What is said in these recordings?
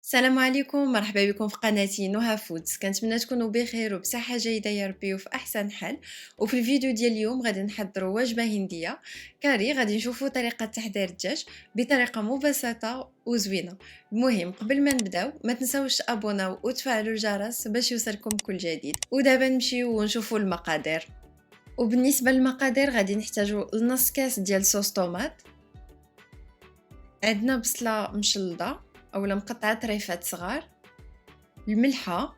السلام عليكم، مرحبا بكم في قناتي نهى فودز. كنتمنى تكونوا بخير وبصحه جيده يا ربي وفي احسن حال. وفي الفيديو ديال اليوم غادي نحضروا وجبه هنديه كاري. غادي نشوفوا طريقه تحضير الدجاج بطريقه مبسطه وزوينه. المهم قبل ما نبداو ما تنساوش تابوناو وتفعلوا الجرس باش يوصلكم كل جديد. ودابا نمشيو ونشوفوا المقادير. وبالنسبه للمقادير غادي نحتاجوا نص كاس ديال صوص طوماط، عندنا بصله مشلضه اولا مقطعه طريفات صغار، الملحه،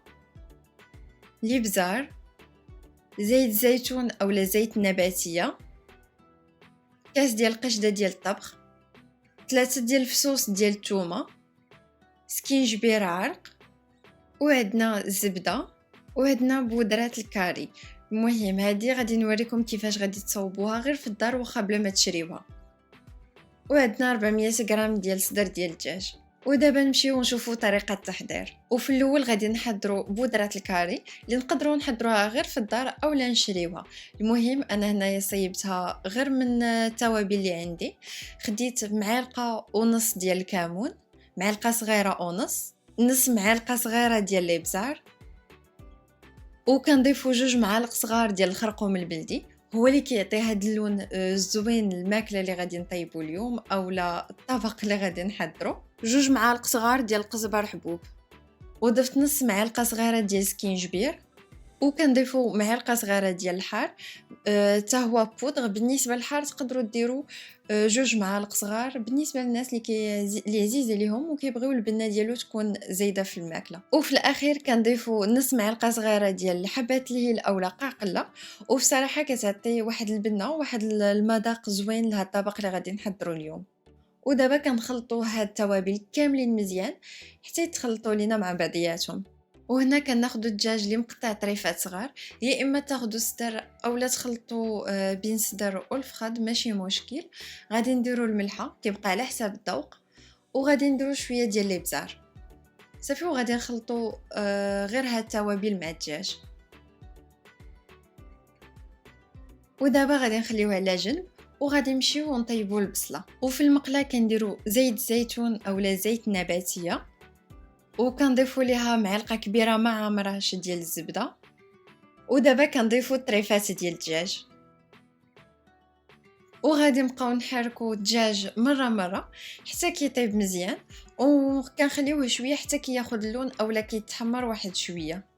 الابزار، زيت زيتون اولا زيت نباتيه، كاس ديال القشده ديال الطبخ، 3 ديال الفصوص ديال الثومه، سكينجبير عرق، وعندنا الزبده، وعندنا بودره الكاري. المهم هذه غادي نوريكم كيفاش غادي تصاوبوها غير في الدار واخا بلا ما تشريوها. وعندنا 400 غرام ديال صدر ديال الدجاج. ودابا نمشيو ونشوفوا طريقه التحضير. وفي الاول غادي نحضروا بودره الكاري اللي نقدروا نحضروها غير في الدار اولا نشريوها. المهم انا هنايا صيبتها غير من التوابل اللي عندي. خديت معلقه ونص ديال الكمون، معلقه صغيره ونص، نص معلقه صغيره ديال الابزار، وكنضيفوا 2 معالق صغار ديال الخرقوم البلدي، هو اللي كيعطي هاد اللون الزوين الماكله اللي غادي نطيبوا اليوم اولا الطبق اللي غادي نحضروا. 2 معالق صغار ديال القزبر حبوب، وضفت نص معلقه صغيره ديال سكينجبير، وكنضيفوا معلقه صغيره ديال الحار حتى هو بودغ. بالنسبه للحار تقدروا ديروا 2 معالق صغار بالنسبه للناس اللي عزيز عليهم وكيبغيو البنه ديالو تكون زايده في الماكله. وفي الاخير كنضيفوا نص معلقه صغيره ديال حبات الهيل اولا قاقله، وبصراحه كتعطي واحد البنه وواحد المذاق زوين لهذا الطبق اللي غادي نحضروا اليوم. ودابا كنخلطوا هاد التوابل كاملين مزيان حتى يتخلطوا لينا مع بعضياتهم. وهنا كناخذوا الدجاج اللي مقطع طريفات صغار، يا اما تاخذوا الصدر اولا تخلطوا بين الصدر والفخاد ماشي مشكل. غادي نديروا الملحه كيبقى على حساب الذوق، وغادي نديروا شويه ديال الابزار صافي، وغادي نخلطوا غير هاد التوابل مع الدجاج. ودابا غادي نخليوه على جنب وغادي نمشيو ونطيبوا البصله. وفي المقله كنديروا زيت زيتون اولا زيت نباتيه، وكنضيفوا ليها معلقه كبيره ما عامراش ديال الزبده. ودابا كنضيفوا الطريفات ديال الدجاج، وغادي نبقاو نحركوا الدجاج مره حتى كيطيب مزيان، وكنخليوه شويه حتى كياخذ اللون اولا كيتحمر واحد شويه.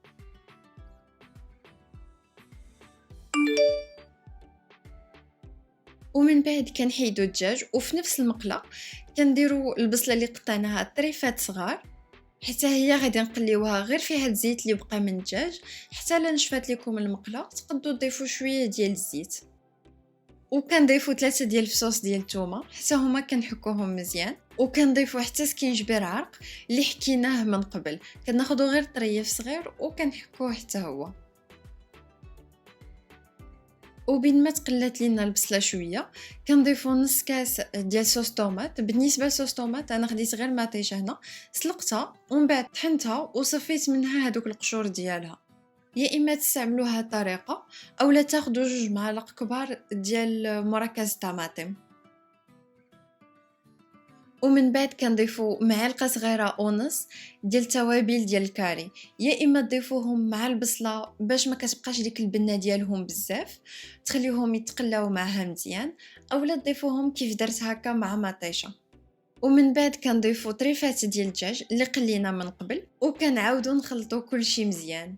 ومن بعد كنحيدوا الدجاج، وفي نفس المقله كنديروا البصله اللي قطعناها طريفات صغار حتى هي غادي نقليوها غير في هاد الزيت اللي بقى من الدجاج حتى لا نشفات لكم المقله. تقدروا تضيفوا شويه ديال الزيت، وكنضيفوا 3 ديال الفصوص ديال الثومه حتى هما كنحكوهم مزيان، وكنضيفوا حتى سكينجبير عرق اللي حكيناه من قبل. كناخذوا غير طريف صغير وكنحكوه حتى هو. وبين ما تقلات لينا البصله شويه كنضيفوا نص كاس ديال صوص طوماط. بالنسبه لصوص طوماط انا خديت غير مطيشه هنا، سلقتها ومن بعد طحنتها وصفيت منها هذوك القشور ديالها. يا اما تستعملوا هذه الطريقه اولا تاخذوا 2 معالق كبار ديال مركز الطماطم. ومن بعد كنضيفوا معلقه صغيره ونص ديال التوابل ديال الكاري، يا اما تضيفوهم مع البصله باش ما كتبقاش ديك البنه ديالهم بزاف، تخليوهم يتقلاو معها مزيان، اولا تضيفوهم كيف درت هكا مع مطيشه. ومن بعد كنضيفوا طريفات ديال الدجاج اللي قلينا من قبل، وكنعاودوا نخلطوا كلشي مزيان.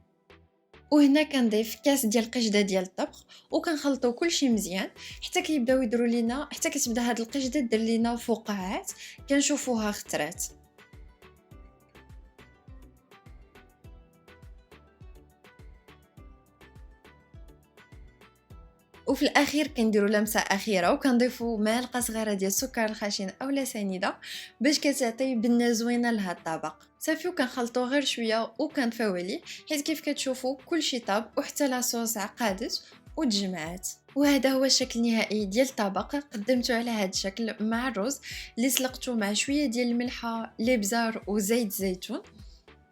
وهنا كنضيف كاس ديال القشده ديال الطبخ وكنخلطوا كلشي مزيان حتى كيبداو يديروا لينا، حتى كتبدا هاد القشده دير لينا فقاعات كنشوفوها خطرات. وفي الاخير كنديروا لمسه اخيره وكنضيفوا معلقه صغيره ديال السكر الخشن اولا سنيده باش كتعطي بنه زوينه لهذا الطبق. صافي وكنخلطوا غير شويه وكنفاو عليه حيت كيف كتشوفوا كلشي طاب وحتى لاصوص عقادت وتجمعات. وهذا هو الشكل النهائي ديال الطبق. قدمته على هذا الشكل مع الرز اللي سلقته مع شويه ديال الملحه الابزار وزيت زيتون،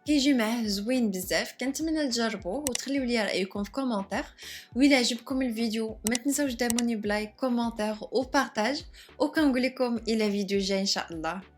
كيجي معاه زوين بزاف. كنتمنى تجربوه وتخليو لي رايكم في كومونتير. وإلا عجبكم الفيديو ما تنساوش دعموني بلايك كومونتير وبارطاج، وكنقول لكم الى فيديو جاي ان شاء الله.